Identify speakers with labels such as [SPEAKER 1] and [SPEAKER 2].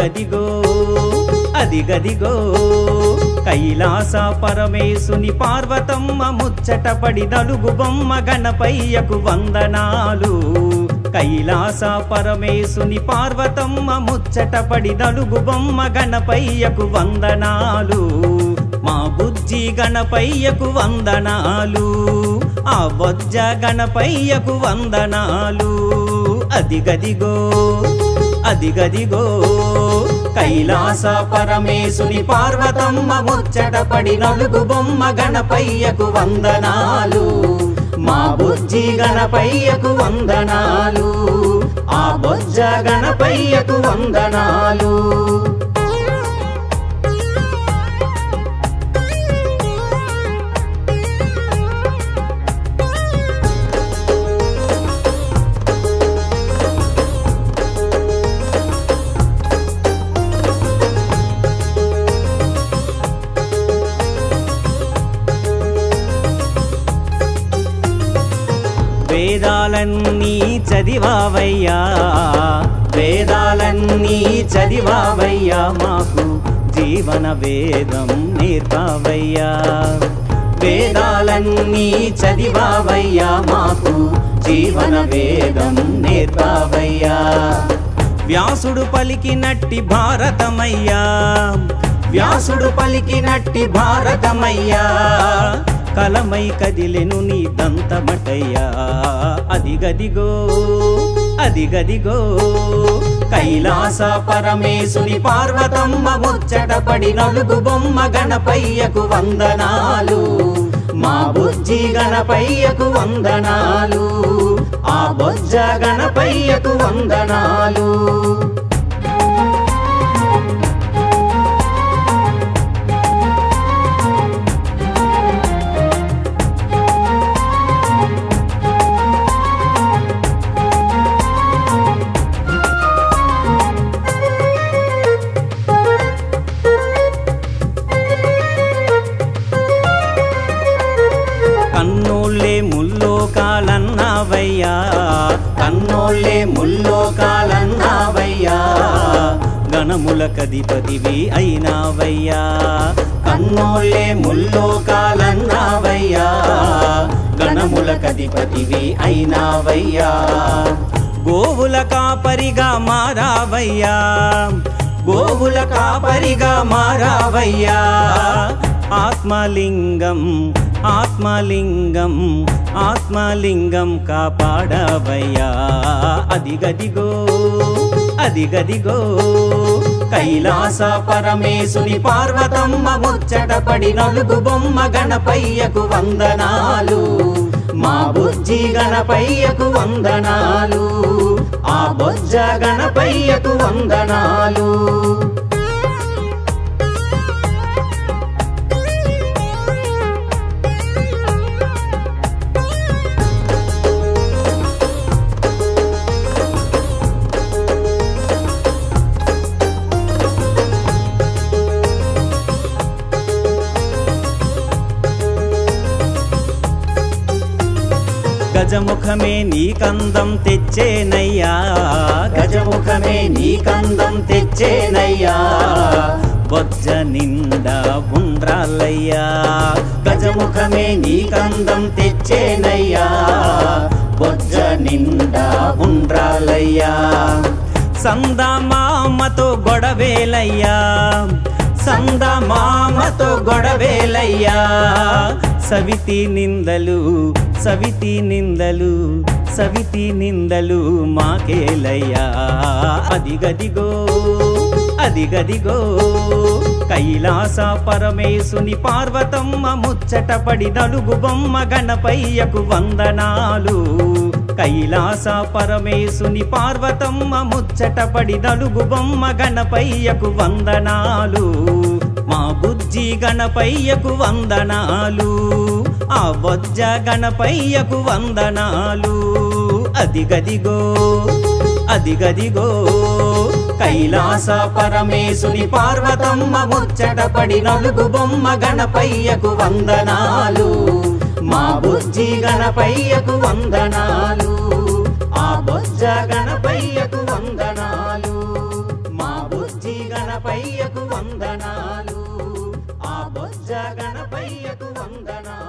[SPEAKER 1] అదిగదిగో అదిగదిగో కైలాస పరమేశుని పార్వతమ్మ ముచ్చటపడి నలుగు బొమ్మ గణపయ్యకు వందనాలు. కైలాస పరమేశుని పార్వతమ్మ ముచ్చటపడి నలుగు బొమ్మ గణపయ్యకు వందనాలు. మా బుజ్జి గణపయ్యకు వందనాలు, ఆ బొజ్జ గణపయ్యకు వందనాలు. అదిగదిగో అదిగదిగో కైలాస పరమేశుని పార్వతమ్మ ముచ్చటపడి నలుగు బొమ్మ గణపయ్యకు వందనాలు. మా బుజ్జి గణపయ్యకు వందనాలు, ఆ బొజ్జ గణపయ్యకు వందనాలు. వేదాలన్నీ చదివావయ్యా, వేదాలన్నీ చదివావయ్యా, మాకు జీవన వేదం నేర్పావయ్యా. వేదాలన్నీ చదివావయ్యా, మాకు జీవన వేదం నేర్పావయ్యా. వ్యాసుడు పలికినట్టి భారతమయ్యా, వ్యాసుడు పలికినట్టి భారతమయ్యా, కలమై కదిలెను నీ దంతమటయ్యా. అదిగదిగో అదిగదిగో కైలాస పరమేశుని పార్వతమ్మ ముచ్చటపడి నలుగు బొమ్మ గణపయ్యకు వందనాలు. మా బుజ్జి గణపయ్యకు వందనాలు, ఆ బొజ్జ గణపయ్యకు వందనాలు. కన్నోళ్ళే ముల్లోకాలన్నావయ్యా, కన్నోళ్ళే ముల్లోకాలన్నావయ్యా, గణములకధిపతివి అయినావయ్యా. కన్నోళ్ళే ముల్లోకాలన్నావయ్యా, గణములకధిపతివి అయినావయ్యా. గోవుల కాపరిగా మారావయ్యా, గోవుల కాపరిగా మారావయ్యా. ఆత్మలింగం ఆత్మలింగం ఆత్మలింగం కాపాడవయ్యా. అదిగదిగో అదిగదిగో కైలాస పరమేశుని పార్వతమ్మ ముచ్చటపడి నలుగు బొమ్మ గణపయ్యకు వందనాలు. మా బుజ్జి గణపయ్యకు వందనాలు, ఆ బొజ్జ గణపయ్యకు వందనాలు. గజముఖమే నీ కందం తెచ్చేనయ్యా, గజముఖమే నీ కందం తెచ్చేనయ్యా. బొజ్జ నిండా ఉండ్రాలయ్యా, గజముఖమే నీ కందం తెచ్చేనయ్యా. బొజ్జ నిండా ఉండ్రాలయ్యా. సందమామతో గొడవేలయ్యా, సందమామతో గొడవేలయ్యా. సవితి నిందలు సవితి నిందలు సవితి నిందలు మాకేలయ్యా. అదిగదిగో అదిగదిగో కైలాస పరమేశుని పార్వతమ్మ ముచ్చటపడి నలుగు బొమ్మ గణపయ్యకు వందనాలు. కైలాస పరమేశుని పార్వతమ్మ ముచ్చటపడి నలుగు బొమ్మ గణపయ్యకు వందనాలు. మా బుజ్జి గణపయ్యకు వందనాలు, ఆ బొజ్జ గణపయ్యకు వందనాలు. అదిగదిగో అదిగదిగో కైలాస పరమేశుని పార్వతమ్మ ముచ్చటపడి నలుగు బొమ్మ గణపయ్యకు వందనాలు. మా బుజ్జి గణపయ్యకు వందనాలు, ఆ బొజ్జ గణపయ్యకు వందనాలు. మా బుజ్జి గణపయ్యకు వందనాలు, ఆ బొజ్జ గణపయ్యకు వందనాలు.